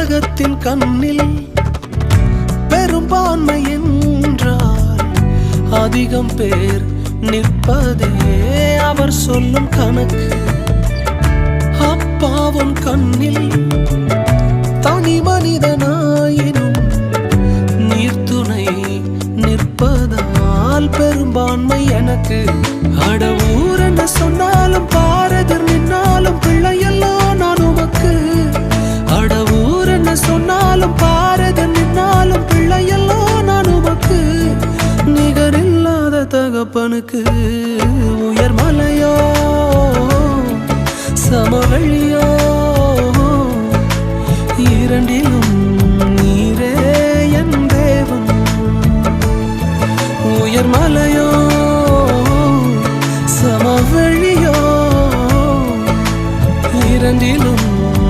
உலகத்தின் கண்ணில் பெரும்பான்மை என்றால் அதிகம் பேர் நிற்பதே அவர் சொல்லும் கணக்கு. அப்பாவும் கண்ணில் தனி மனிதனாயினும் நீர்த்துணை நிற்பதால் பெரும்பான்மை எனக்கு. அட ஊர் என்ன சொன்னாலும் பாரதர் நின்னாலும் பிள்ளையெல்லாம் நான் உமக்கு. அட ஊர் என்ன சொன்னாலும் பாரதர் நின்னாலும் பிள்ளையெல்லாம் நான் உமக்கு. நிகரில்லாத தகப்பனுக்கு